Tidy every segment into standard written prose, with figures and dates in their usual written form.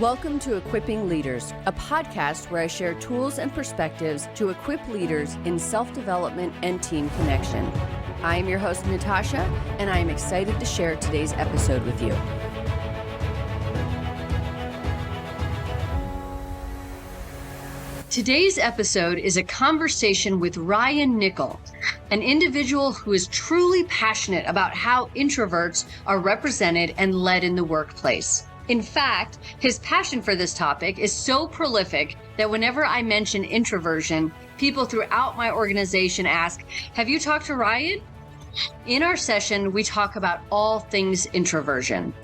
Welcome to Equipping Leaders, a podcast where I share tools and perspectives to equip leaders in self-development and team connection. I am your host, Natasha, and I am excited to share today's episode with you. Today's episode is a conversation with Ryan Nickell, an individual who is truly passionate about how introverts are represented and led in the workplace. In fact, his passion for this topic is so prolific that whenever I mention introversion, people throughout my organization ask, "Have you talked to Ryan?" In our session, we talk about all things introversion.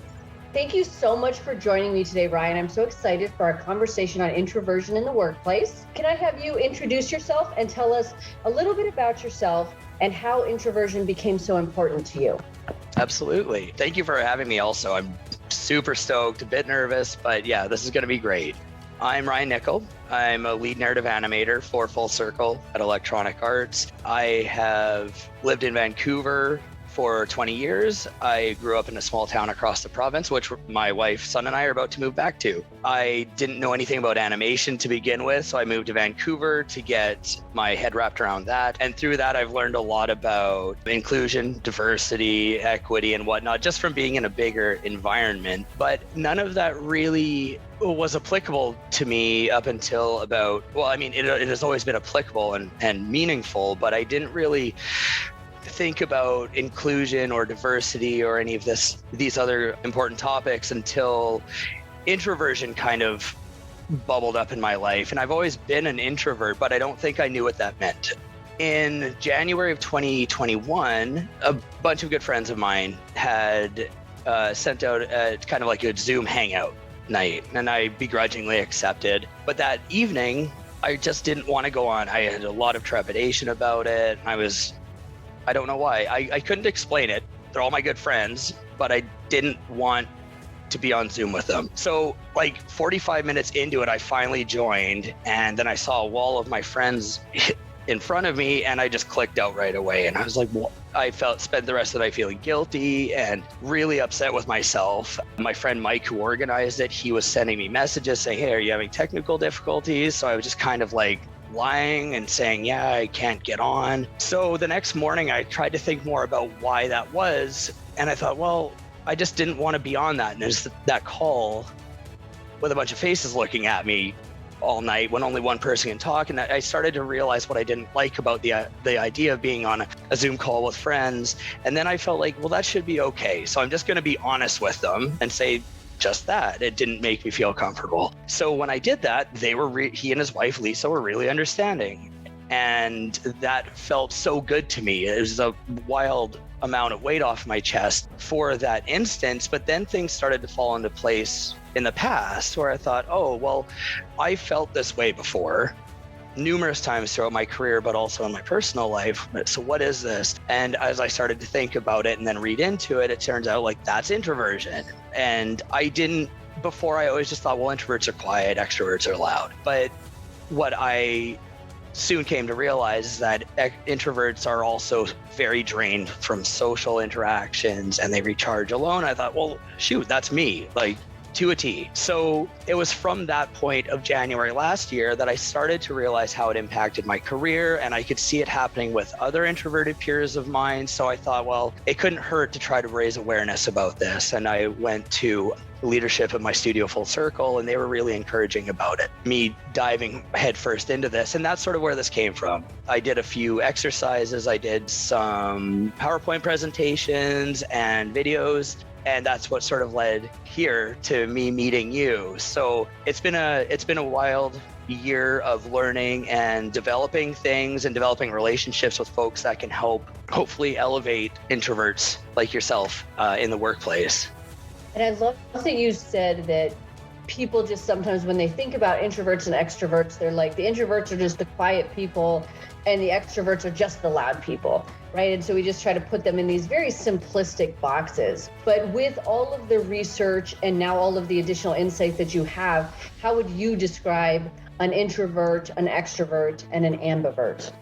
Thank you so much for joining me today, Ryan. I'm so excited for our conversation on introversion in the workplace. Can I have you introduce yourself and tell us a little bit about yourself and how introversion became so important to you? Absolutely. Thank you for having me also. I'm super stoked, a bit nervous, but yeah, this is going to be great. I'm Ryan Nickell. I'm a lead narrative animator for Full Circle at Electronic Arts. I have lived in Vancouver for 20 years. I grew up in a small town across the province, which my wife, son, and I are about to move back to. I didn't know anything about animation to begin with, so I moved to Vancouver to get my head wrapped around that. And through that, I've learned a lot about inclusion, diversity, equity, and whatnot, just from being in a bigger environment. But none of that really was applicable to me up until about, it has always been applicable and meaningful, but I didn't really think about inclusion or diversity or any of these other important topics until introversion kind of bubbled up in my life. And I've always been an introvert, but I don't think I knew what that meant. In January of 2021, a bunch of good friends of mine had sent out kind of like a Zoom hangout night, and I begrudgingly accepted. But that evening, I just didn't want to go on. I had a lot of trepidation about it. I don't know why. I couldn't explain it. They're all my good friends, but I didn't want to be on Zoom with them. So like 45 minutes into it, I finally joined, and then I saw a wall of my friends in front of me, and I just clicked out right away. And I was like, well, spent the rest of the night feeling guilty and really upset with myself. My friend Mike, who organized it, he was sending me messages saying, "Hey, are you having technical difficulties?" So I was just kind of like lying and saying, "Yeah, I can't get on." So the next morning I tried to think more about why that was. And I thought, well, I just didn't want to be on that. And there's that call with a bunch of faces looking at me all night when only one person can talk. And I started to realize what I didn't like about the idea of being on a Zoom call with friends. And then I felt like, well, that should be okay. So I'm just going to be honest with them and say just that. It didn't make me feel comfortable. So when I did that, he and his wife, Lisa, were really understanding. And that felt so good to me. It was a wild amount of weight off my chest for that instance. But then things started to fall into place in the past where I thought, oh, well, I felt this way before numerous times throughout my career, but also in my personal life. So what is this? And as I started to think about it and then read into it, it turns out like that's introversion. And before I always just thought, well, introverts are quiet, extroverts are loud. But what I soon came to realize is that introverts are also very drained from social interactions and they recharge alone. I thought, well, shoot, that's me. Like, to a T. So it was from that point of January last year that I started to realize how it impacted my career, and I could see it happening with other introverted peers of mine. So I thought, well, it couldn't hurt to try to raise awareness about this. And I went to leadership at my studio, Full Circle, and they were really encouraging about it, me diving headfirst into this. And that's sort of where this came from. I did a few exercises. I did some PowerPoint presentations and videos. And that's what sort of led here to me meeting you. So it's been a wild year of learning and developing things and developing relationships with folks that can help hopefully elevate introverts like yourself in the workplace. And I love that you said that people just sometimes when they think about introverts and extroverts, they're like the introverts are just the quiet people and the extroverts are just the loud people, right? And so we just try to put them in these very simplistic boxes. But with all of the research and now all of the additional insight that you have, how would you describe an introvert, an extrovert, and an ambivert?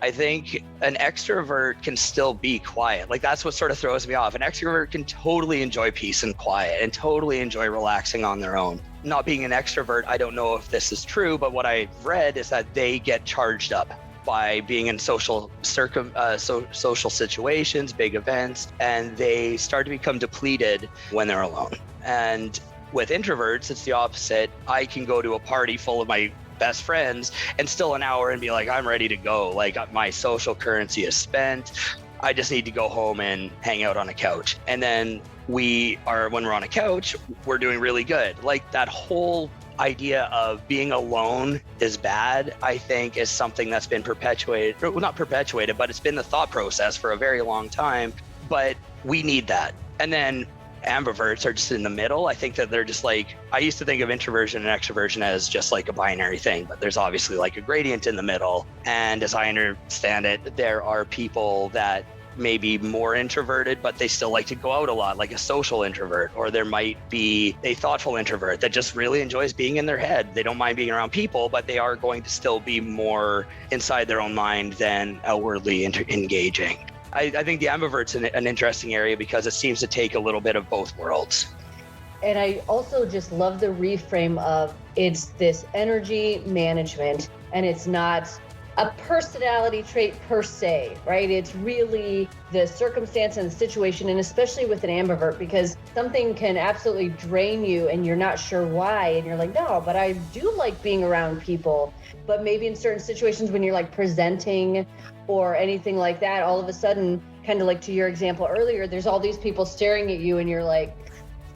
I think an extrovert can still be quiet. Like that's what sort of throws me off. An extrovert can totally enjoy peace and quiet and totally enjoy relaxing on their own. Not being an extrovert, I don't know if this is true, but what I've read is that they get charged up by being in social situations, big events, and they start to become depleted when they're alone. And with introverts, it's the opposite. I can go to a party full of my best friends and still an hour and be like, I'm ready to go. Like my social currency is spent. I just need to go home and hang out on a couch. And then when we're on a couch, we're doing really good. Like that whole idea of being alone is bad, I think is something that's been perpetuated, well, not perpetuated, but it's been the thought process for a very long time. But we need that. And then ambiverts are just in the middle. I think that they're just like, I used to think of introversion and extroversion as just like a binary thing, but there's obviously like a gradient in the middle. And as I understand it, there are people that may be more introverted, but they still like to go out a lot, like a social introvert, or there might be a thoughtful introvert that just really enjoys being in their head. They don't mind being around people, but they are going to still be more inside their own mind than outwardly engaging. I think the ambivert's an interesting area because it seems to take a little bit of both worlds. And I also just love the reframe of it's this energy management, and it's not a personality trait per se, right? It's really the circumstance and the situation, and especially with an ambivert, because something can absolutely drain you and you're not sure why. And you're like, no, but I do like being around people. But maybe in certain situations when you're like presenting or anything like that, all of a sudden, kind of like to your example earlier, there's all these people staring at you and you're like,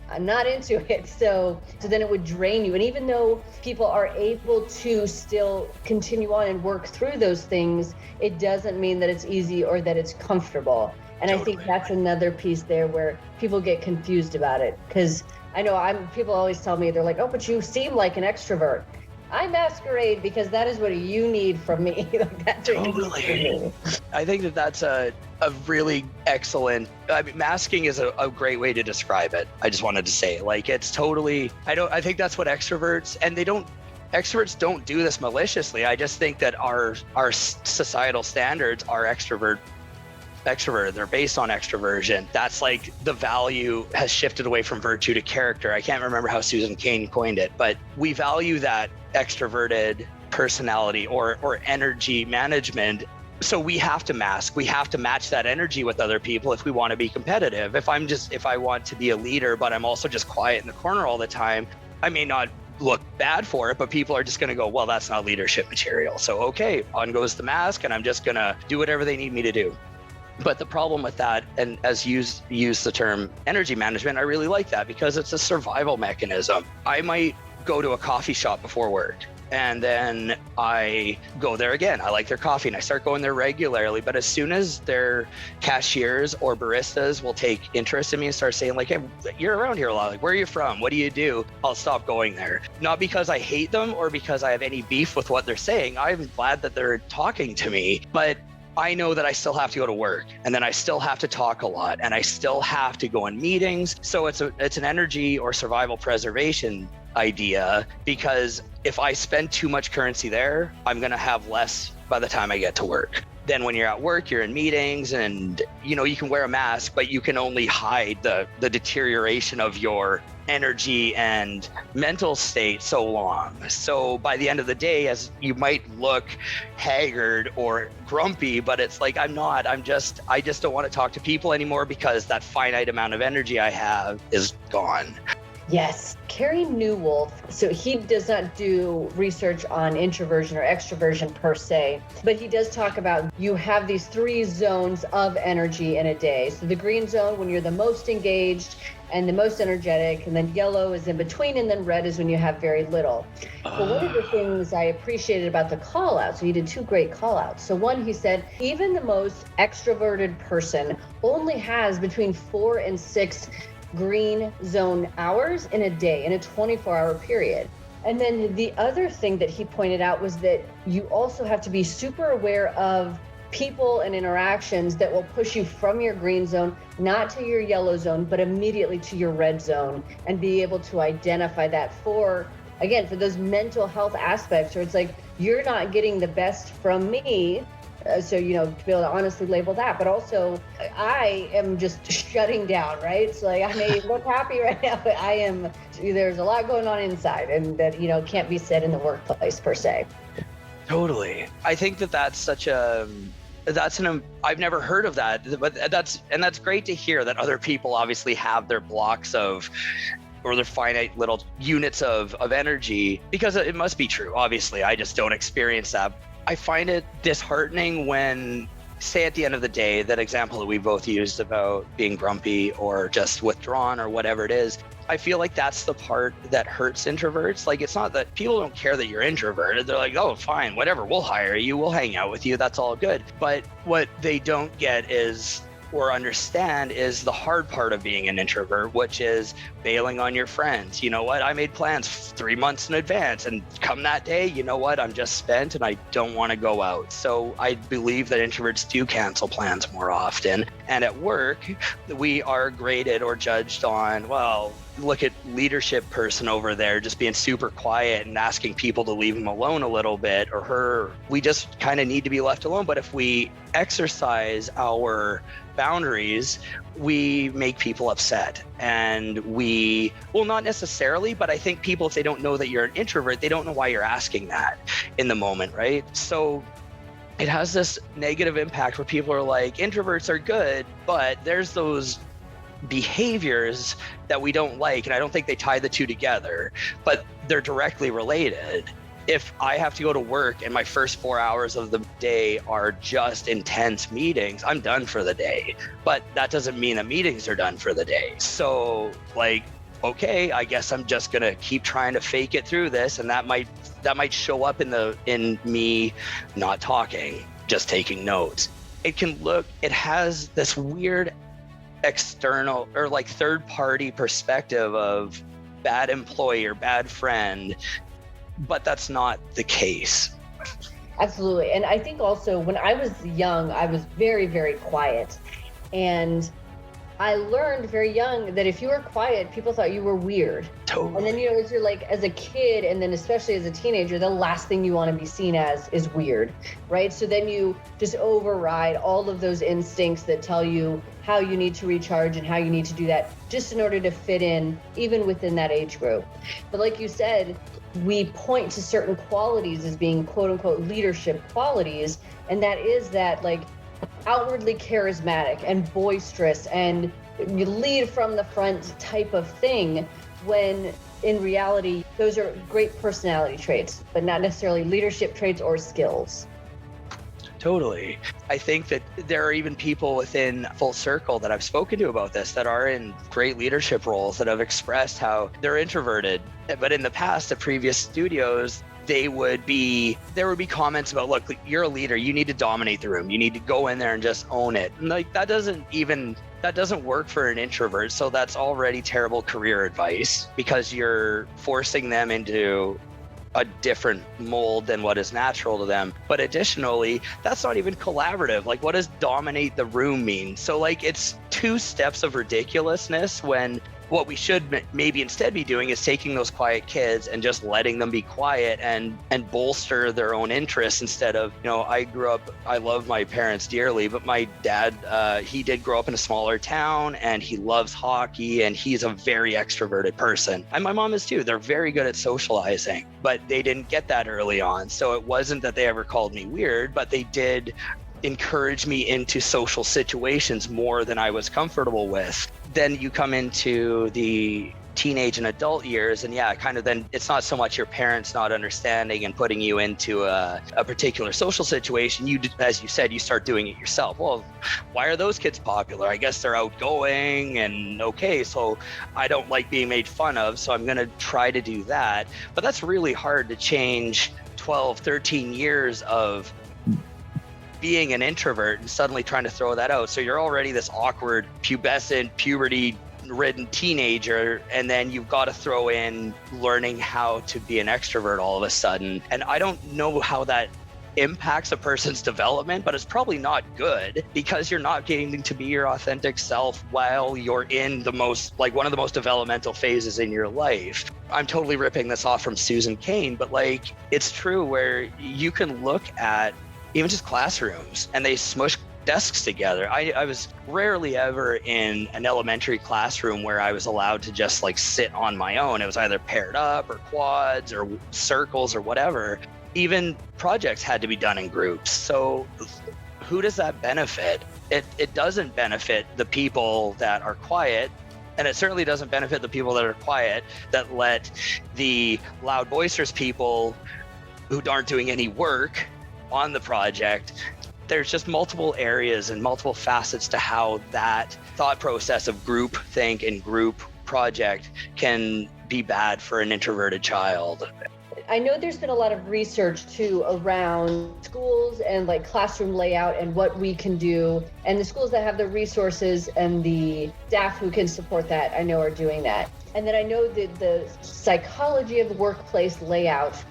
I'm not into it. So then it would drain you. And even though people are able to still continue on and work through those things, it doesn't mean that it's easy or that it's comfortable. And totally. I think that's another piece there where people get confused about it. Because I know people always tell me, they're like, oh, but you seem like an extrovert. I masquerade because that is what you need from me. Like that's what totally. You need from me. I think that's a really excellent, masking is a great way to describe it. I just wanted to say, like, it's totally, I think that's what extroverts, and extroverts don't do this maliciously. I just think that our societal standards are extroverted. They're based on extroversion. That's like the value has shifted away from virtue to character. I can't remember how Susan Cain coined it, but we value that extroverted personality or energy management. So we have to mask. We have to match that energy with other people if we want to be competitive. If I want to be a leader, but I'm also just quiet in the corner all the time, I may not look bad for it, but people are just going to go, well, that's not leadership material. So, okay, on goes the mask, and I'm just going to do whatever they need me to do. But the problem with that, and as you use the term energy management, I really like that because it's a survival mechanism. I might go to a coffee shop before work, and then I go there again. I like their coffee and I start going there regularly. But as soon as their cashiers or baristas will take interest in me and start saying like, hey, you're around here a lot. Like, where are you from? What do you do? I'll stop going there. Not because I hate them or because I have any beef with what they're saying. I'm glad that they're talking to me, but I know that I still have to go to work, and then I still have to talk a lot, and I still have to go in meetings. So it's an energy or survival preservation idea, because if I spend too much currency there, I'm going to have less by the time I get to work. Then when you're at work, you're in meetings, and you can wear a mask, but you can only hide the deterioration of your energy and mental state so long. So by the end of the day, as you might look haggard or grumpy, but it's like, I just don't want to talk to people anymore because that finite amount of energy I have is gone. Yes. Carey Newolf, so he does not do research on introversion or extroversion per se, but he does talk about you have these 3 zones of energy in a day. So the green zone, when you're the most engaged and the most energetic, and then yellow is in between, and then red is when you have very little. But one of the things I appreciated about the call out, so he did 2 great call outs. So one, he said, even the most extroverted person only has between 4 and 6 green zone hours in a day, in a 24-hour period. And then the other thing that he pointed out was that you also have to be super aware of people and interactions that will push you from your green zone, not to your yellow zone, but immediately to your red zone, and be able to identify that for those mental health aspects where it's like, you're not getting the best from me So, to be able to honestly label that, but also I am just shutting down, right? So like I may look happy right now, but there's a lot going on inside and that, can't be said in the workplace per se. Totally. I think that's I've never heard of that, but that's great to hear that other people obviously have their blocks or their finite little units of energy, because it must be true. Obviously, I just don't experience that. I find it disheartening when, say at the end of the day, that example that we both used about being grumpy or just withdrawn or whatever it is, I feel like that's the part that hurts introverts. Like, it's not that people don't care that you're introverted. They're like, oh, fine, whatever, we'll hire you, we'll hang out with you, that's all good. But what they don't get is, or understand, is the hard part of being an introvert, which is bailing on your friends. You know what? I made plans 3 months in advance, and come that day, you know what? I'm just spent and I don't want to go out. So I believe that introverts do cancel plans more often. And at work, we are graded or judged on, well, look at leadership person over there just being super quiet and asking people to leave him alone a little bit, or her. We just kind of need to be left alone. But if we exercise our boundaries, we make people upset. And not necessarily, but I think people, if they don't know that you're an introvert, they don't know why you're asking that in the moment, right? So it has this negative impact where people are like, introverts are good, but there's those behaviors that we don't like. And I don't think they tie the two together, but they're directly related. If I have to go to work and my first 4 hours of the day are just intense meetings, I'm done for the day. But that doesn't mean that meetings are done for the day. So like, okay, I guess I'm just gonna keep trying to fake it through this, and that might show up in me not talking, just taking notes. It has this weird external or like third party perspective of bad employee or bad friend, but that's not the case. Absolutely. And I think also when I was young, I was very, very quiet. And I learned very young that if you were quiet, people thought you were weird. Totally. And then, as you're like, as a kid, and then especially as a teenager, the last thing you want to be seen as is weird, right? So then you just override all of those instincts that tell you how you need to recharge and how you need to do that just in order to fit in, even within that age group. But like you said, we point to certain qualities as being quote unquote leadership qualities. And that is that like outwardly charismatic and boisterous and you lead from the front type of thing, when in reality, those are great personality traits, but not necessarily leadership traits or skills. Totally. I think that there are even people within Full Circle that I've spoken to about this that are in great leadership roles that have expressed how they're introverted. But in the past, at previous studios, there would be comments about, look, you're a leader, you need to dominate the room, you need to go in there and just own it. And like that doesn't work for an introvert. So that's already terrible career advice, because you're forcing them into a different mold than what is natural to them. But additionally, that's not even collaborative. Like, what does dominate the room mean? So like, it's two steps of ridiculousness, when what we should maybe instead be doing is taking those quiet kids and just letting them be quiet and bolster their own interests, instead of, I love my parents dearly, but my dad, he did grow up in a smaller town and he loves hockey and he's a very extroverted person. And my mom is too. They're very good at socializing, but they didn't get that early on. So it wasn't that they ever called me weird, but they did encourage me into social situations more than I was comfortable with. Then you come into the teenage and adult years, and then it's not so much your parents not understanding and putting you into a particular social situation. You, as you said, you start doing it yourself. Well, why are those kids popular? I guess they're outgoing, and okay, so I don't like being made fun of, so I'm going to try to do that. But that's really hard to change 12, 13 years of being an introvert and suddenly trying to throw that out. So you're already this awkward, pubescent, puberty-ridden teenager, and then you've got to throw in learning how to be an extrovert all of a sudden. And I don't know how that impacts a person's development, but it's probably not good, because you're not getting to be your authentic self while you're in one of the most developmental phases in your life. I'm totally ripping this off from Susan Cain, but like, it's true, where you can look at even just classrooms, and they smush desks together. I was rarely ever in an elementary classroom where I was allowed to just like sit on my own. It was either paired up or quads or circles or whatever. Even projects had to be done in groups. So who does that benefit? It doesn't benefit the people that are quiet, and it certainly doesn't benefit the people that are quiet that let the loud, boisterous people who aren't doing any work on the project. There's just multiple areas and multiple facets to how that thought process of group think and group project can be bad for an introverted child. I know there's been a lot of research too around schools and like classroom layout and what we can do. And the schools that have the resources and the staff who can support that, I know are doing that. And then I know that the psychology of the workplace layout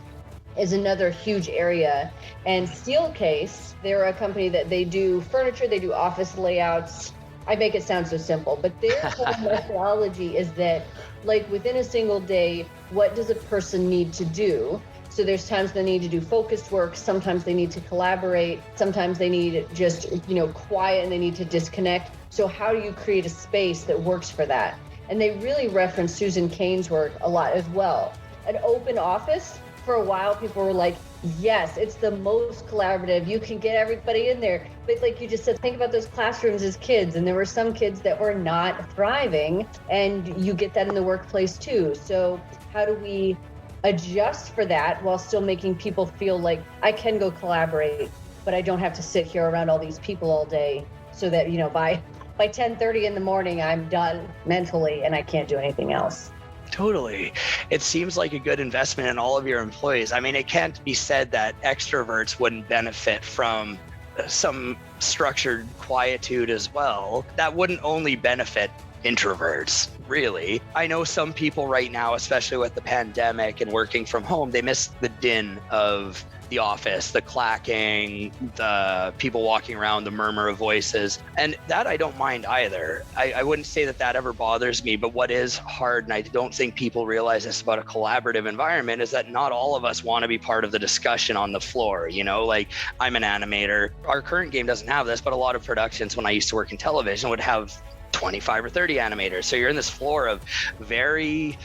is another huge area. And Steelcase, they're a company that they do furniture, they do office layouts. I make it sound so simple, but their whole methodology is that like within a single day, what does a person need to do? So there's times they need to do focused work, sometimes they need to collaborate, sometimes they need just, quiet and they need to disconnect. So how do you create a space that works for that? And they really reference Susan Cain's work a lot as well. An open office, for a while, people were like, yes, it's the most collaborative. You can get everybody in there. But like you just said, think about those classrooms as kids. And there were some kids that were not thriving. And you get that in the workplace too. So how do we adjust for that while still making people feel like I can go collaborate, but I don't have to sit here around all these people all day so that, by 10:30 in the morning, I'm done mentally and I can't do anything else. Totally. It seems like a good investment in all of your employees. I mean, it can't be said that extroverts wouldn't benefit from some structured quietude as well. That wouldn't only benefit introverts, really. I know some people right now, especially with the pandemic and working from home, they miss the din of the office, the clacking, the people walking around, the murmur of voices. And that I don't mind either. I wouldn't say that ever bothers me, but what is hard, and I don't think people realize this about a collaborative environment, is that not all of us want to be part of the discussion on the floor. Like I'm an animator. Our current game doesn't have this, but a lot of productions when I used to work in television would have 25 or 30 animators. So you're in this floor of very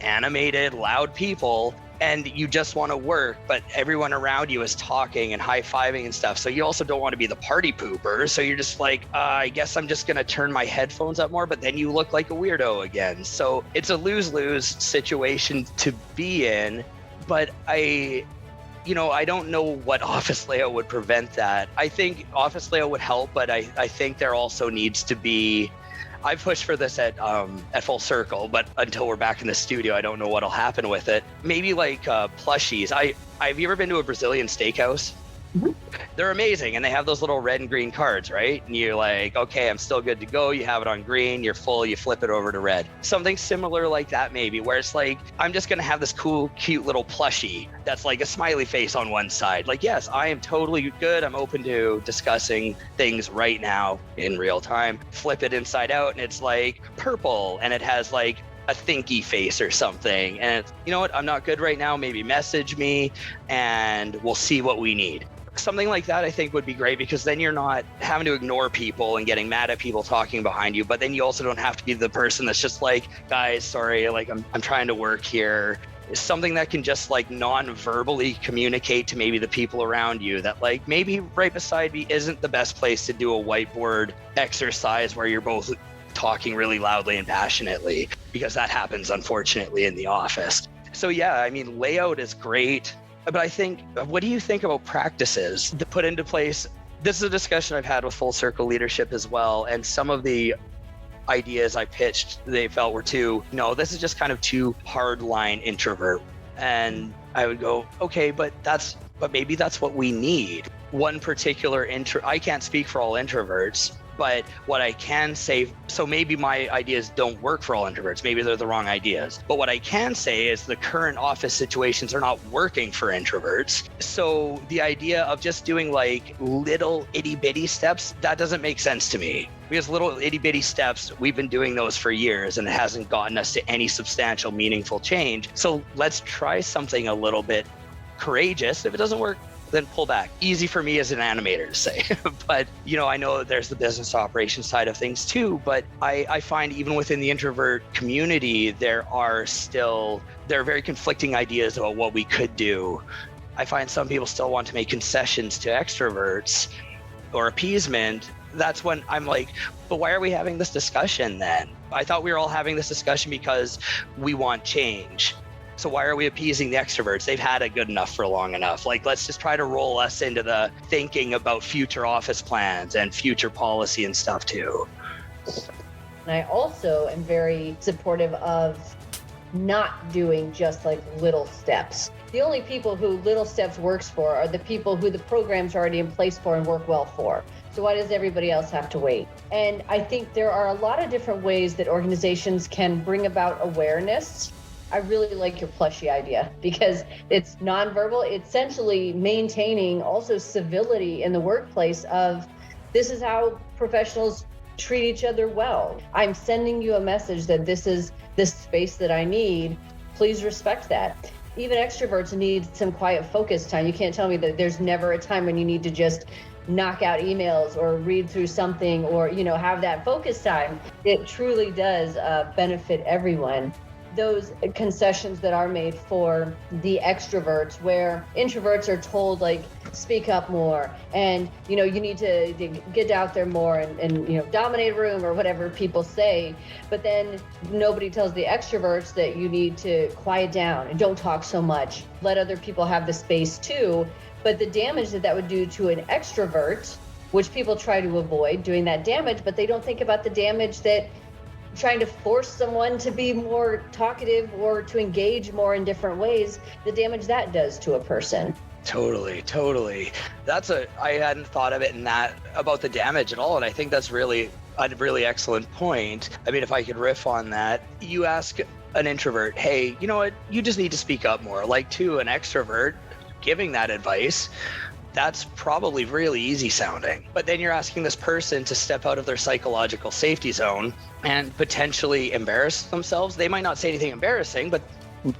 animated, loud people, and you just want to work, but everyone around you is talking and high-fiving and stuff. So you also don't want to be the party pooper. So you're just like, I guess I'm just going to turn my headphones up more, but then you look like a weirdo again. So it's a lose-lose situation to be in, but I don't know what office layout would prevent that. I think office layout would help, but I think there also needs to be, I've pushed for this at Full Circle, but until we're back in the studio, I don't know what'll happen with it. Maybe like plushies. Have you ever been to a Brazilian steakhouse? Mm-hmm. They're amazing, and they have those little red and green cards, right? And you're like, okay, I'm still good to go. You have it on green, you're full, you flip it over to red. Something similar like that maybe, where it's like, I'm just gonna have this cool, cute little plushie that's like a smiley face on one side. Like, yes, I am totally good. I'm open to discussing things right now in real time. Flip it inside out, and it's like purple, and it has like a thinky face or something. And it's, you know what, I'm not good right now. Maybe message me and we'll see what we need. Something like that I think would be great, because then you're not having to ignore people and getting mad at people talking behind you, but then you also don't have to be the person that's just like, guys, sorry, like I'm trying to work here. It's something that can just like non-verbally communicate to maybe the people around you that like maybe right beside me isn't the best place to do a whiteboard exercise where you're both talking really loudly and passionately, because that happens unfortunately in the office. So yeah, I mean, layout is great. But I think, what do you think about practices to put into place? This is a discussion I've had with Full Circle leadership as well. And some of the ideas I pitched, they felt were this is just kind of too hardline introvert. And I would go, okay, but maybe that's what we need. One particular I can't speak for all introverts, but what I can say, so maybe my ideas don't work for all introverts. Maybe they're the wrong ideas. But what I can say is the current office situations are not working for introverts. So the idea of just doing like little itty bitty steps, that doesn't make sense to me. Because little itty bitty steps, we've been doing those for years and it hasn't gotten us to any substantial, meaningful change. So let's try something a little bit courageous. If it doesn't work, then pull back. Easy for me as an animator to say. But, I know there's the business operations side of things too, but I find even within the introvert community, there are very conflicting ideas about what we could do. I find some people still want to make concessions to extroverts or appeasement. That's when I'm like, but why are we having this discussion then? I thought we were all having this discussion because we want change. So why are we appeasing the extroverts? They've had it good enough for long enough. Like, let's just try to roll us into the thinking about future office plans and future policy and stuff too. And I also am very supportive of not doing just like little steps. The only people who little steps works for are the people who the program's already in place for and work well for. So why does everybody else have to wait? And I think there are a lot of different ways that organizations can bring about awareness. I really like your plushie idea because it's nonverbal. It's essentially maintaining also civility in the workplace of this is how professionals treat each other well. I'm sending you a message that this is this space that I need. Please respect that. Even extroverts need some quiet focus time. You can't tell me that there's never a time when you need to just knock out emails or read through something or, have that focus time. It truly does benefit everyone. Those concessions that are made for the extroverts where introverts are told like speak up more and you need to get out there more and dominate a room or whatever people say, but then nobody tells the extroverts that you need to quiet down and don't talk so much, let other people have the space too. But the damage that would do to an extrovert, which people try to avoid doing that damage, but they don't think about the damage that trying to force someone to be more talkative or to engage more in different ways, the damage that does to a person. Totally. I hadn't thought of it in that about the damage at all. And I think that's really a really excellent point. I mean, if I could riff on that, you ask an introvert, hey, you know what? You just need to speak up more. Like to an extrovert giving that advice, that's probably really easy sounding. But then you're asking this person to step out of their psychological safety zone and potentially embarrass themselves. They might not say anything embarrassing, but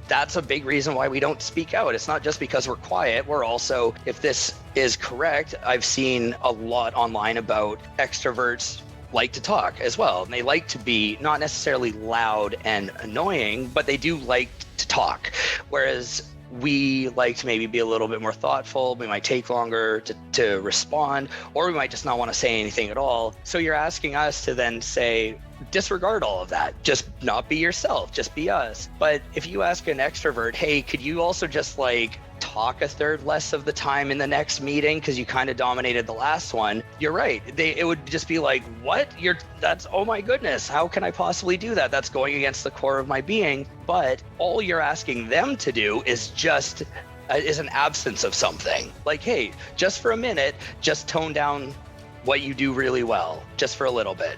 that's a big reason why we don't speak out. It's not just because we're quiet. We're also, if this is correct, I've seen a lot online about extroverts like to talk as well. And they like to be not necessarily loud and annoying, but they do like to talk. Whereas we like to maybe be a little bit more thoughtful. We might take longer to respond, or we might just not want to say anything at all. So you're asking us to then say, disregard all of that. Just not be yourself, just be us. But if you ask an extrovert, hey, could you also just talk a third less of the time in the next meeting because you kind of dominated the last one? You're right. It would just be like, what? That's, oh my goodness, how can I possibly do that? That's going against the core of my being. But all you're asking them to do is is an absence of something. Like, hey, just for a minute, just tone down what you do really well, just for a little bit.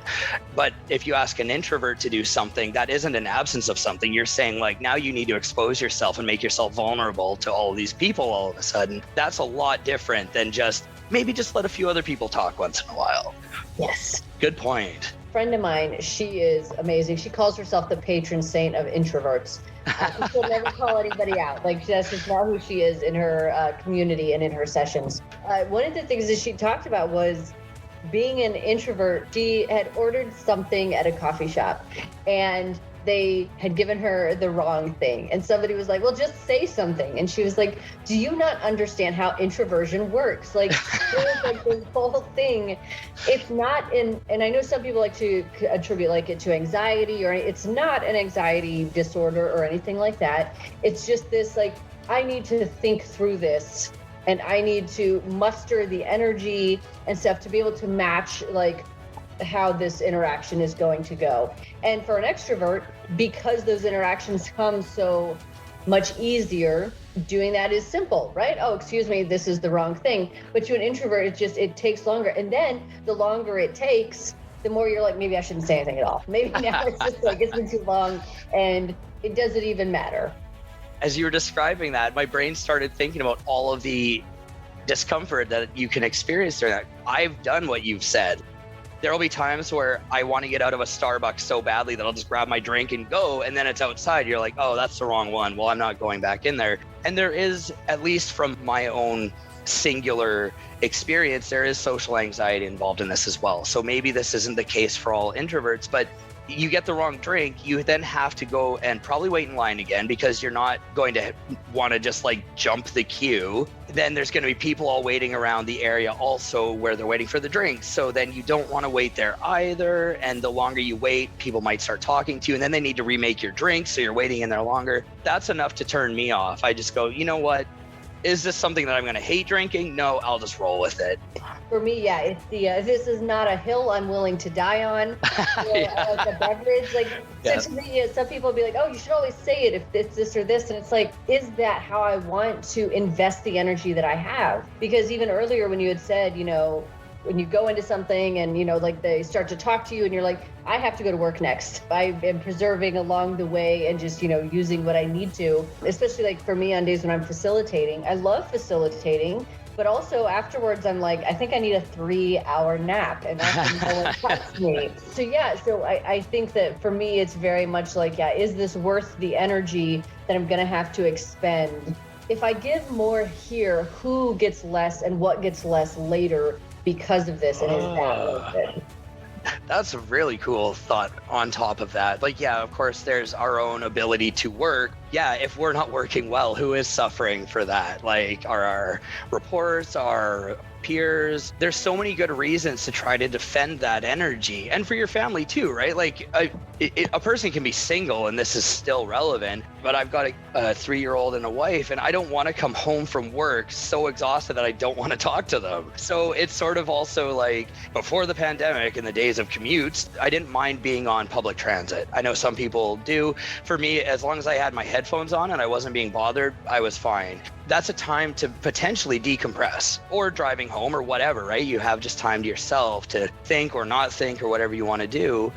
But if you ask an introvert to do something, that isn't an absence of something. You're saying now you need to expose yourself and make yourself vulnerable to all of these people all of a sudden. That's a lot different than maybe just let a few other people talk once in a while. Yes. Good point. Friend of mine, she is amazing. She calls herself the patron saint of introverts. She'll never call anybody out. That's just not who she is in her community and in her sessions. One of the things that she talked about was being an introvert. She had ordered something at a coffee shop and they had given her the wrong thing. And somebody was like, well, just say something. And she was like, do you not understand how introversion works? It was this whole thing. It's not and I know some people like to attribute it to anxiety it's not an anxiety disorder or anything like that. It's just this, I need to think through this and I need to muster the energy and stuff to be able to match how this interaction is going to go. And for an extrovert, because those interactions come so much easier, doing that is simple, right? Oh, excuse me, this is the wrong thing. But to an introvert, it takes longer. And then the longer it takes, the more you're maybe I shouldn't say anything at all. Maybe now it's just it's been too long and it doesn't even matter. As you were describing that, my brain started thinking about all of the discomfort that you can experience during that. I've done what you've said. There will be times where I want to get out of a Starbucks so badly that I'll just grab my drink and go, and then it's outside. You're like, oh, that's the wrong one. Well, I'm not going back in there. And there is, at least from my own singular experience, there is social anxiety involved in this as well. So maybe this isn't the case for all introverts, but you get the wrong drink, you then have to go and probably wait in line again because you're not going to want to just like jump the queue. Then there's going to be people all waiting around the area also where they're waiting for the drinks. So then you don't want to wait there either. And the longer you wait, people might start talking to you and then they need to remake your drink. So you're waiting in there longer. That's enough to turn me off. I just go, you know what? Is this something that I'm going to hate drinking? No, I'll just roll with it. For me, yeah, it's the this is not a hill I'm willing to die on. The beverage, like, so to me, some people will be like, oh, you should always say it if it's this or this, and it's like, is that how I want to invest the energy that I have? Because even earlier when you had said, when you go into something and, like they start to talk to you and you're like, I have to go to work next. I am preserving along the way and just, using what I need to, especially like for me on days when I'm facilitating. I love facilitating, but also afterwards I'm like, I think I need a 3-hour nap and that's when no one touched me. So I think that for me, it's very much like, is this worth the energy that I'm going to have to expend? If I give more here, who gets less and what gets less later because of this, and is that worth it? That's a really cool thought on top of that. Like, yeah, of course, there's our own ability to work. Yeah, if we're not working well, who is suffering for that? Like, are our reports, our peers? There's so many good reasons to try to defend that energy. And for your family too, right? Like, a person can be single and this is still relevant, but I've got a 3-year-old and a wife, and I don't want to come home from work so exhausted that I don't want to talk to them. So it's sort of also like, before the pandemic, in the days of commutes, I didn't mind being on public transit. I know some people do. For me, as long as I had my headphones on and I wasn't being bothered, I was fine. That's a time to potentially decompress, or driving home or whatever, right? You have just time to yourself to think or not think or whatever you want to do.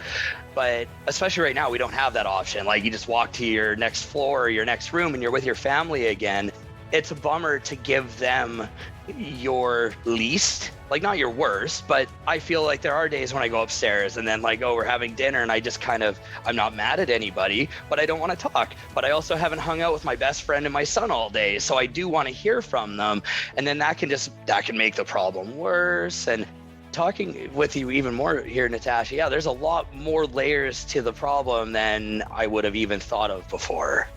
But especially right now, we don't have that option. Like, you just walk to your next floor or your next room and you're with your family again. It's a bummer to give them your least, like not your worst, but I feel like there are days when I go upstairs and then like, oh, we're having dinner and I just I'm not mad at anybody, but I don't want to talk. But I also haven't hung out with my best friend and my son all day. So I do want to hear from them. And then that can make the problem worse. And talking with you even more here, Natasha, there's a lot more layers to the problem than I would have even thought of before.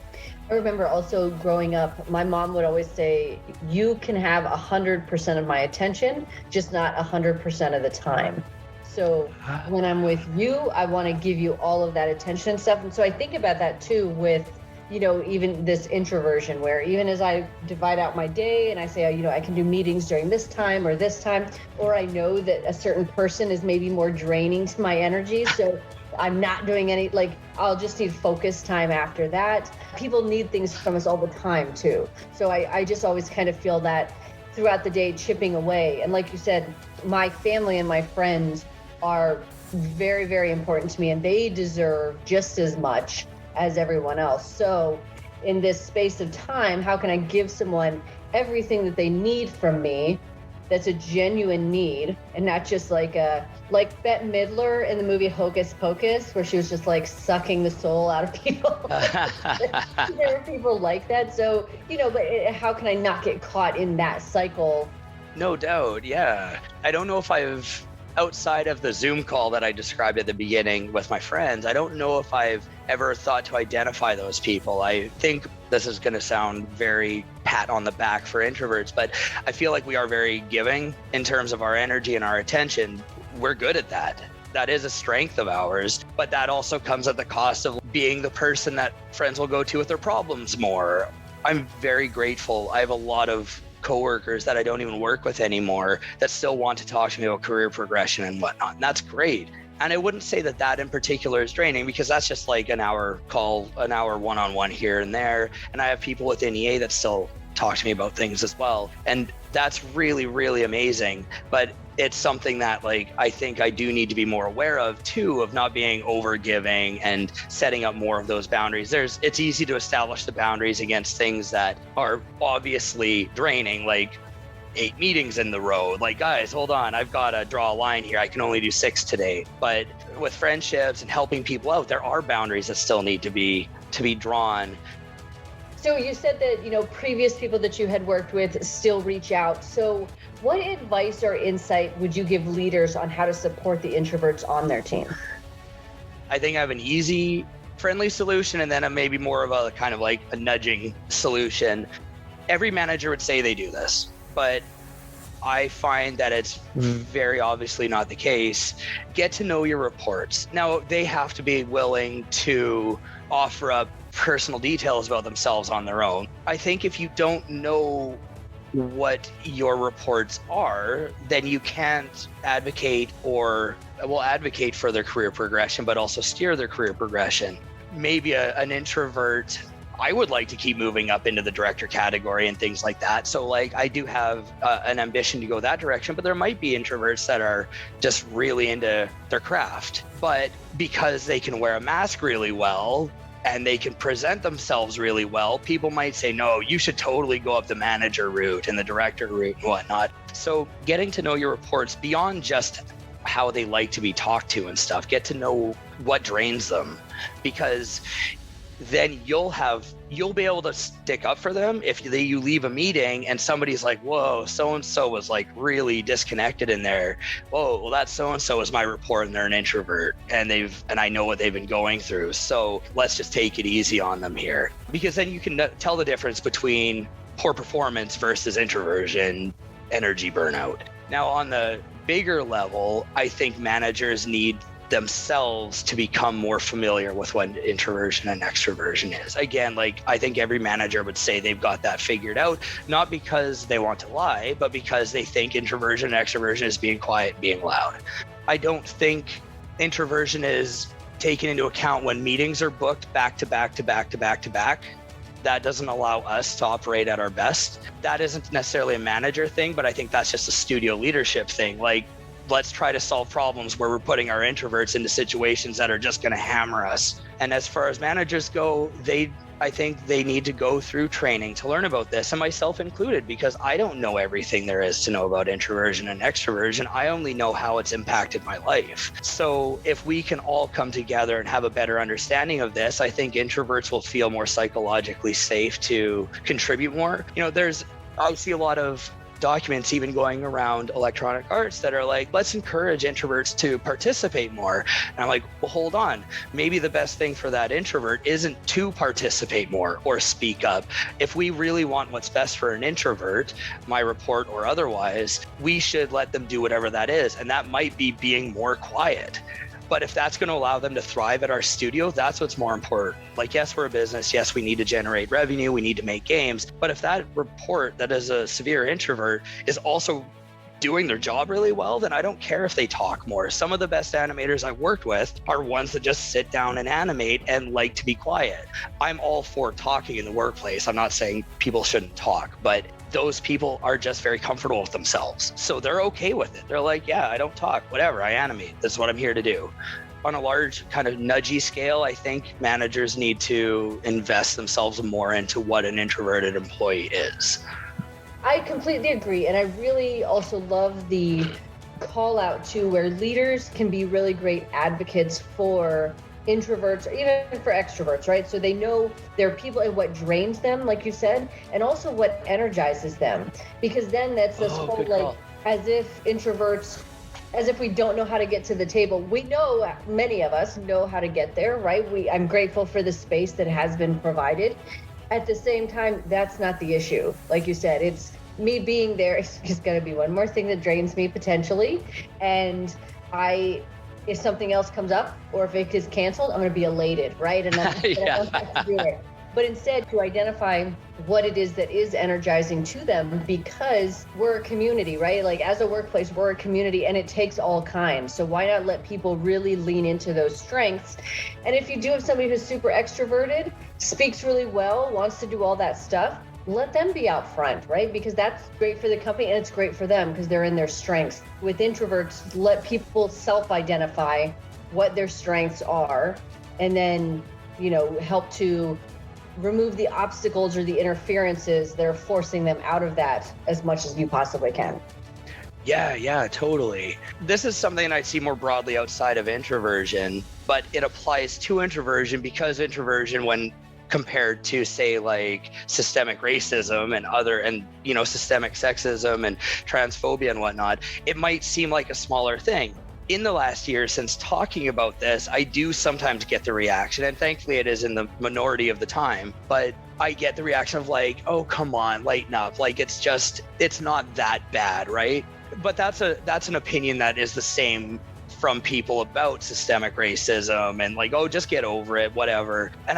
I remember also growing up, my mom would always say, you can have 100% of my attention, just not 100% of the time. So when I'm with you, I want to give you all of that attention and stuff. And so I think about that too with, even this introversion, where even as I divide out my day and I say, I can do meetings during this time, or I know that a certain person is maybe more draining to my energy. So I'm not doing any, I'll just need focus time after that. People need things from us all the time too. So I just always kind of feel that throughout the day chipping away. And like you said, my family and my friends are very, very important to me, and they deserve just as much as everyone else. So in this space of time, how can I give someone everything that they need from me that's a genuine need, and not just like Bette Midler in the movie Hocus Pocus, where she was just like sucking the soul out of people. There are people like that. So, but how can I not get caught in that cycle? No doubt. Yeah. I don't know if outside of the Zoom call that I described at the beginning with my friends, I don't know if I've ever thought to identify those people. I think this is going to sound very pat on the back for introverts, but I feel like we are very giving in terms of our energy and our attention. We're good at that. That is a strength of ours, but that also comes at the cost of being the person that friends will go to with their problems more. I'm very grateful. I have a lot of coworkers that I don't even work with anymore that still want to talk to me about career progression and whatnot. And that's great. And I wouldn't say that in particular is draining, because that's just like an hour call, an hour one-on-one here and there. And I have people within EA that still talk to me about things as well. And that's really, really amazing. But it's something that I think I do need to be more aware of too, of not being overgiving and setting up more of those boundaries. It's easy to establish the boundaries against things that are obviously draining, like 8 meetings in the row. Like, guys, hold on, I've got to draw a line here. I can only do 6 today. But with friendships and helping people out, there are boundaries that still need to be drawn. So you said that, previous people that you had worked with still reach out. So what advice or insight would you give leaders on how to support the introverts on their team? I think I have an easy, friendly solution, and then maybe more of a kind of like a nudging solution. Every manager would say they do this, but I find that it's very obviously not the case. Get to know your reports. Now, they have to be willing to offer up personal details about themselves on their own. I think if you don't know what your reports are, then you can't advocate for their career progression, but also steer their career progression. Maybe an introvert, I would like to keep moving up into the director category and things like that. So I do have an ambition to go that direction, but there might be introverts that are just really into their craft. But because they can wear a mask really well and they can present themselves really well, people might say, no, you should totally go up the manager route and the director route and whatnot. So getting to know your reports beyond just how they like to be talked to and stuff, get to know what drains them, because then you'll be able to stick up for them if you leave a meeting and somebody's like, whoa, so-and-so was really disconnected in there. Whoa, well, that so-and-so is my report and they're an introvert and I know what they've been going through. So let's just take it easy on them here, because then you can tell the difference between poor performance versus introversion, energy burnout. Now, on the bigger level, I think managers need themselves to become more familiar with what introversion and extroversion is. Again, I think every manager would say they've got that figured out, not because they want to lie, but because they think introversion and extroversion is being quiet, being loud. I don't think introversion is taken into account when meetings are booked back to back to back to back to back. That doesn't allow us to operate at our best. That isn't necessarily a manager thing, but I think that's just a studio leadership thing. Let's try to solve problems where we're putting our introverts into situations that are just going to hammer us. And as far as managers go, I think they need to go through training to learn about this, and myself included, because I don't know everything there is to know about introversion and extroversion. I only know how it's impacted my life. So if we can all come together and have a better understanding of this, I think introverts will feel more psychologically safe to contribute more. I see a lot of documents even going around electronic arts that are let's encourage introverts to participate more. And I'm like, well, hold on. Maybe the best thing for that introvert isn't to participate more or speak up. If we really want what's best for an introvert, my report or otherwise, we should let them do whatever that is. And that might be being more quiet. But if that's going to allow them to thrive at our studio, that's what's more important. Yes, we're a business. Yes, we need to generate revenue. We need to make games. But if that report that is a severe introvert is also doing their job really well, then I don't care if they talk more. Some of the best animators I've worked with are ones that just sit down and animate and like to be quiet. I'm all for talking in the workplace. I'm not saying people shouldn't talk, but those people are just very comfortable with themselves. So they're okay with it. They're like, yeah, I don't talk, whatever, I animate. That's what I'm here to do. On a large kind of nudgy scale, I think managers need to invest themselves more into what an introverted employee is. I completely agree. And I really also love the call out to where leaders can be really great advocates for introverts, even for extroverts, right? So they know their people and what drains them, like you said, and also what energizes them. Because then that's this whole as if introverts, as if we don't know how to get to the table. We know, many of us know how to get there, right? I'm grateful for the space that has been provided. At the same time, that's not the issue. Like you said, it's me being there is just going to be one more thing that drains me potentially. And if something else comes up or if it is canceled, I'm going to be elated, right? And I don't have to do it. But instead, to identify what it is that is energizing to them, because we're a community, right? As a workplace, we're a community and it takes all kinds. So why not let people really lean into those strengths? And if you do have somebody who's super extroverted, speaks really well, wants to do all that stuff, let them be out front, right? Because that's great for the company and it's great for them because they're in their strengths. With introverts, let people self-identify what their strengths are and then, help to remove the obstacles or the interferences that are forcing them out of that as much as you possibly can. Yeah, totally. This is something I see more broadly outside of introversion, but it applies to introversion because introversion, when compared to, say, like systemic racism and systemic sexism and transphobia and whatnot, it might seem like a smaller thing. In the last year since talking about this, I do sometimes get the reaction, and thankfully it is in the minority of the time, but I get the reaction of like, oh, come on, lighten up. Like, it's not that bad, right? But that's an opinion that is the same from people about systemic racism and like, oh, just get over it, whatever. And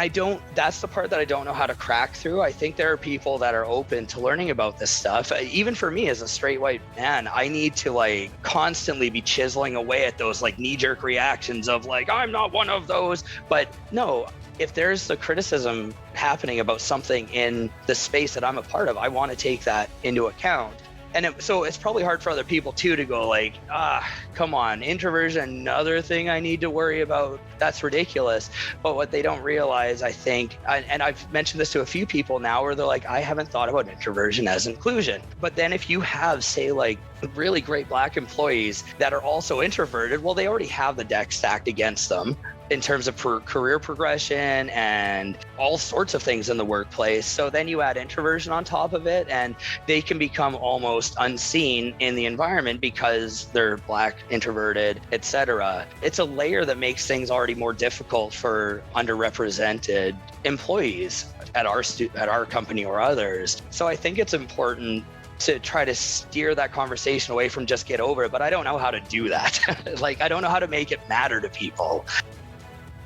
that's the part that I don't know how to crack through. I think there are people that are open to learning about this stuff. Even for me as a straight white man, I need to like constantly be chiseling away at those like knee-jerk reactions of like, I'm not one of those. But no, if there's the criticism happening about something in the space that I'm a part of, I want to take that into account. And so it's probably hard for other people too to go like, come on, introversion, another thing I need to worry about. That's ridiculous. But what they don't realize, I think, and I've mentioned this to a few people now where they're like, I haven't thought about introversion as inclusion. But then if you have, say, like really great Black employees that are also introverted, well, they already have the deck stacked against them in terms of career progression and all sorts of things in the workplace. So then you add introversion on top of it, and they can become almost unseen in the environment because they're Black, introverted, etc. It's a layer that makes things already more difficult for underrepresented employees at our company or others. So I think it's important to try to steer that conversation away from just get over it, but I don't know how to do that. Like, I don't know how to make it matter to people.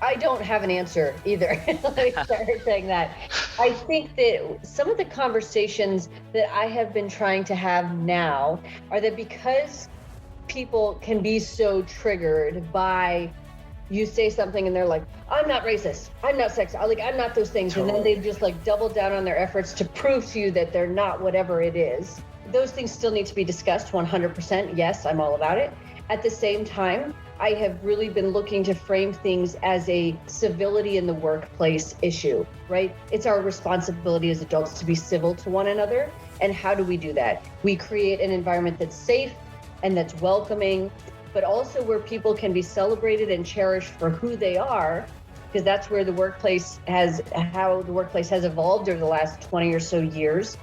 I don't have an answer either. Let me start saying that. I think that some of the conversations that I have been trying to have now are that because people can be so triggered by you say something and they're like, I'm not racist, I'm not sexist, I'm not those things. Totally. And then they just like double down on their efforts to prove to you that they're not whatever it is. Those things still need to be discussed 100%. Yes, I'm all about it. At the same time, I have really been looking to frame things as a civility in the workplace issue, right? It's our responsibility as adults to be civil to one another. And how do we do that? We create an environment that's safe and that's welcoming, but also where people can be celebrated and cherished for who they are, because that's where how the workplace has evolved over the last 20 or so years.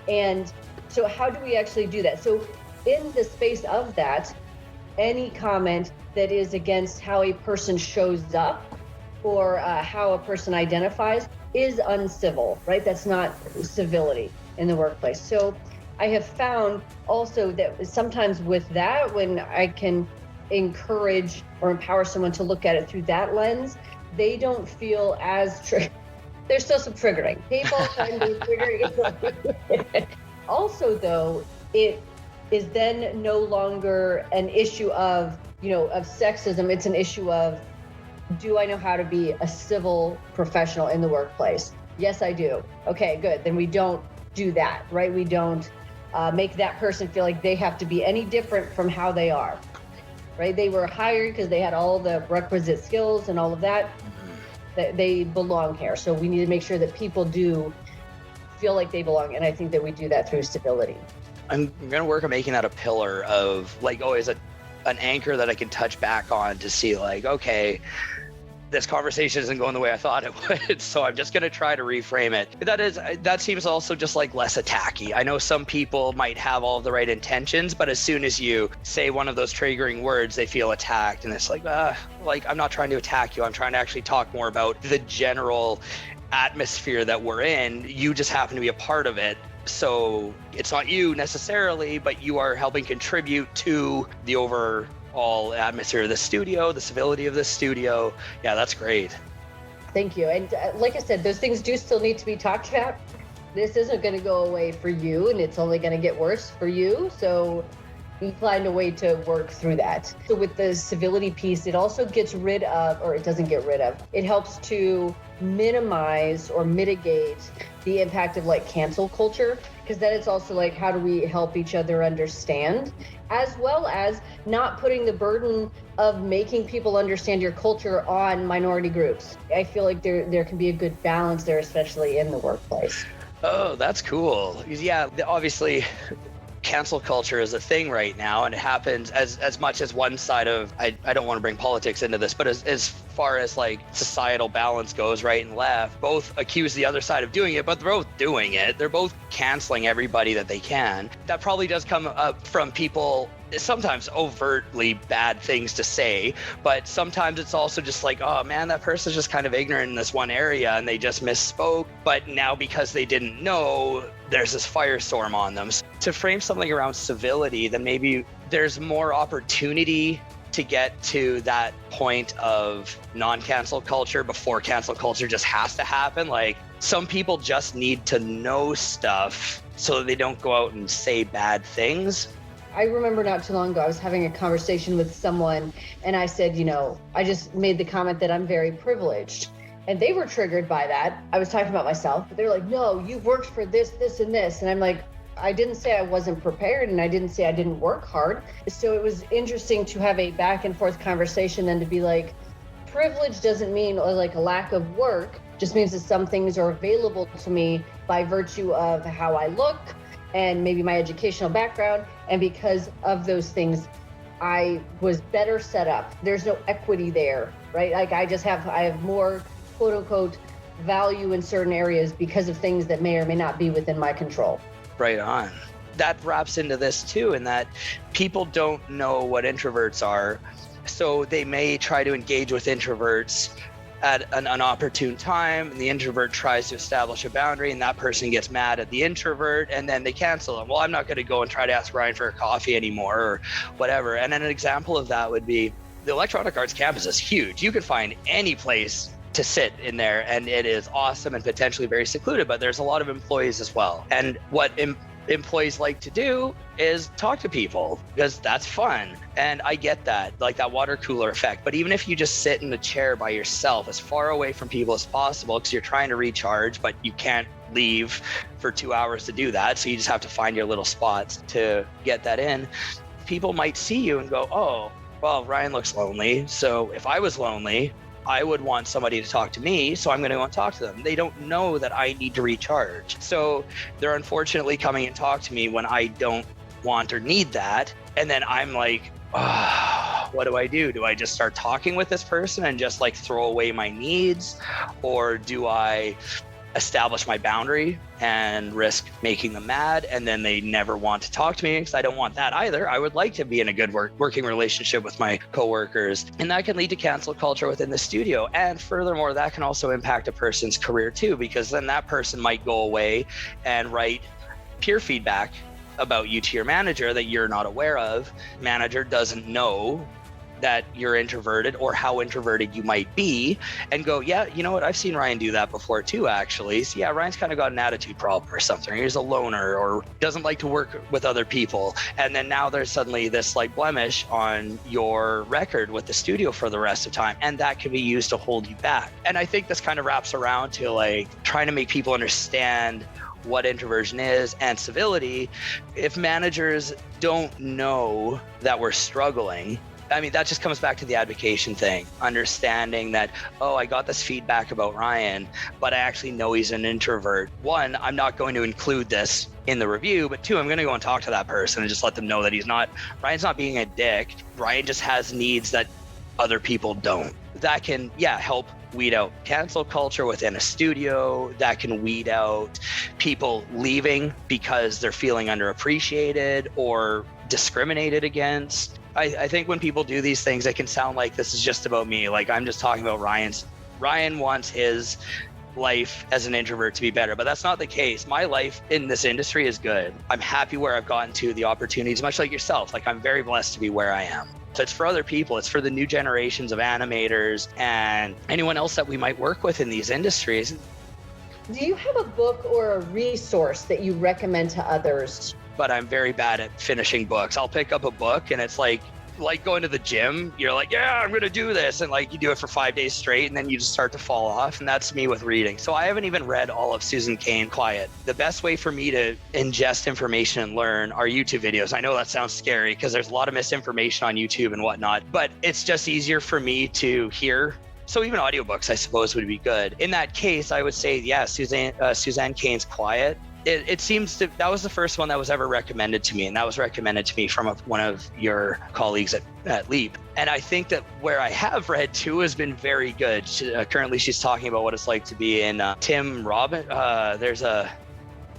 And so how do we actually do that? So in the space of that, any comment that is against how a person shows up or how a person identifies is uncivil, right? That's not civility in the workplace. So I have found also that sometimes with that, when I can encourage or empower someone to look at it through that lens, they don't feel as there's still some triggering. People can be triggering. Also, though, it is then no longer an issue of sexism. It's an issue of, do I know how to be a civil professional in the workplace? Yes, I do. Okay, good. Then we don't do that, right? We don't make that person feel like they have to be any different from how they are, right? They were hired because they had all the requisite skills and all of that. That they belong here. So we need to make sure that people do feel like they belong. And I think that we do that through civility. I'm going to work on making that a pillar of like always an anchor that I can touch back on to see like, okay, this conversation isn't going the way I thought it would. So I'm just going to try to reframe it. That seems also just like less attacky. I know some people might have all of the right intentions, but as soon as you say one of those triggering words, they feel attacked. And it's like I'm not trying to attack you. I'm trying to actually talk more about the general atmosphere that we're in. You just happen to be a part of it. So it's not you necessarily, but you are helping contribute to the overall atmosphere of the studio, the civility of the studio. Yeah, that's great. Thank you. And like I said, those things do still need to be talked about. This isn't going to go away for you, and it's only going to get worse for you. So we find a way to work through that. So with the civility piece, it also gets rid of, or it doesn't get rid of, it helps to minimize or mitigate the impact of like cancel culture, because then it's also like, how do we help each other understand, as well as not putting the burden of making people understand your culture on minority groups. I feel like there can be a good balance there, especially in the workplace. Oh, that's cool. Yeah, obviously cancel culture is a thing right now, and it happens as much as one side of, I don't want to bring politics into this, but as far as like societal balance goes, right and left, both accuse the other side of doing it, but they're both doing it. They're both canceling everybody that they can. That probably does come up from people, sometimes overtly bad things to say, but sometimes it's also just like, oh man, that person's just kind of ignorant in this one area and they just misspoke. But now because they didn't know, there's this firestorm on them. So to frame something around civility, then maybe there's more opportunity to get to that point of non-cancel culture before cancel culture just has to happen. Like, some people just need to know stuff so that they don't go out and say bad things. I remember not too long ago, I was having a conversation with someone and I said, I just made the comment that I'm very privileged. And they were triggered by that. I was talking about myself, but they're like, no, you've worked for this, this, and this. And I'm like, I didn't say I wasn't prepared, and I didn't say I didn't work hard. So it was interesting to have a back and forth conversation and to be like, privilege doesn't mean like a lack of work, just means that some things are available to me by virtue of how I look and maybe my educational background. And because of those things, I was better set up. There's no equity there, right? Like I have more quote unquote value in certain areas because of things that may or may not be within my control. Right on. That wraps into this too, in that people don't know what introverts are. So they may try to engage with introverts at an opportune time, and the introvert tries to establish a boundary, and that person gets mad at the introvert, and then they cancel them. Well, I'm not going to go and try to ask Ryan for a coffee anymore or whatever. And then an example of that would be the Electronic Arts campus is huge. You could find any place to sit in there, and it is awesome and potentially very secluded, but there's a lot of employees as well. And what employees like to do is talk to people because that's fun. And I get that, like that water cooler effect. But even if you just sit in the chair by yourself, as far away from people as possible, because you're trying to recharge, but you can't leave for 2 hours to do that. So you just have to find your little spots to get that in. People might see you and go, oh, well, Ryan looks lonely. So if I was lonely, I would want somebody to talk to me, so I'm going to go and talk to them. They don't know that I need to recharge. So they're unfortunately coming and talk to me when I don't want or need that. And then I'm like, what do I do? Do I just start talking with this person and just like throw away my needs? Or do I establish my boundary and risk making them mad, and then they never want to talk to me? Because I don't want that either. I would like to be in a good working relationship with my coworkers, and that can lead to cancel culture within the studio. And furthermore, that can also impact a person's career too, because then that person might go away and write peer feedback about you to your manager that you're not aware of. Manager doesn't know that you're introverted or how introverted you might be, and go, yeah, you know what, I've seen Ryan do that before too, actually. So yeah, Ryan's kind of got an attitude problem or something. He's a loner or doesn't like to work with other people. And then now there's suddenly this like blemish on your record with the studio for the rest of the time, and that can be used to hold you back. And I think this kind of wraps around to like trying to make people understand what introversion is and civility. If managers don't know that we're struggling, I mean, that just comes back to the advocation thing, understanding that, oh, I got this feedback about Ryan, but I actually know he's an introvert. One, I'm not going to include this in the review, but two, I'm going to go and talk to that person and just let them know that Ryan's not being a dick. Ryan just has needs that other people don't. That can, help weed out cancel culture within a studio. That can weed out people leaving because they're feeling underappreciated or discriminated against. I think when people do these things, it can sound like this is just about me. Like I'm just talking about Ryan wants his life as an introvert to be better, but that's not the case. My life in this industry is good. I'm happy where I've gotten to, the opportunities, much like yourself. Like I'm very blessed to be where I am. So it's for other people. It's for the new generations of animators and anyone else that we might work with in these industries. Do you have a book or a resource that you recommend to others? But I'm very bad at finishing books. I'll pick up a book and it's like going to the gym. You're like, yeah, I'm going to do this. And like you do it for 5 days straight and then you just start to fall off. And that's me with reading. So I haven't even read all of Susan Cain Quiet. The best way for me to ingest information and learn are YouTube videos. I know that sounds scary because there's a lot of misinformation on YouTube and whatnot, but it's just easier for me to hear. So even audiobooks, I suppose, would be good. In that case, I would say, yeah, Suzanne Cain's Quiet it seems that was the first one that was ever recommended to me, and that was recommended to me from one of your colleagues at Leap. And I think that where I have read too has been very good. Currently, she's talking about what it's like to be in Tim Robbins.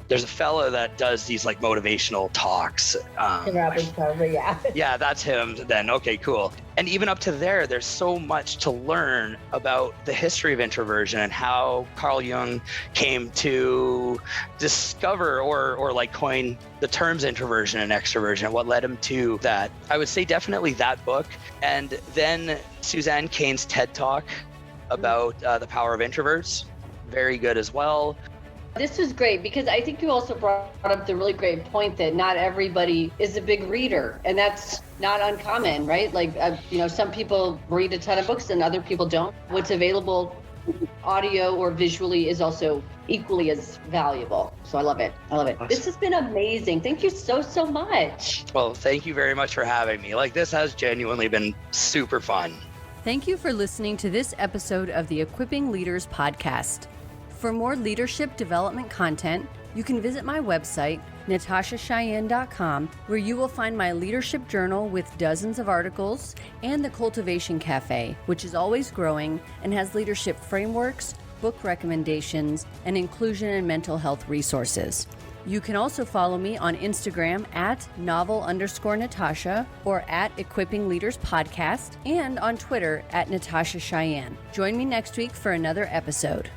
There's a fellow that does these like motivational talks. Tim Robbins, probably, yeah. Yeah, that's him then. Okay, cool. And even up to there's so much to learn about the history of introversion and how Carl Jung came to discover or like coin the terms introversion and extroversion and what led him to that. I would say definitely that book. And then Suzanne Cain's TED Talk about the power of introverts. Very good as well. This was great because I think you also brought up the really great point that not everybody is a big reader, and that's not uncommon, right? Like, some people read a ton of books and other people don't. What's available audio or visually is also equally as valuable. So I love it. Awesome. This has been amazing. Thank you so much. Well, thank you very much for having me. Like, this has genuinely been super fun. Thank you for listening to this episode of the Equipping Leaders podcast. For more leadership development content, you can visit my website, natashacheyenne.com, where you will find my leadership journal with dozens of articles and the Cultivation Cafe, which is always growing and has leadership frameworks, book recommendations, and inclusion and mental health resources. You can also follow me on Instagram at novel_Natasha or at Equipping Leaders Podcast, and on Twitter at Natasha Cheyenne. Join me next week for another episode.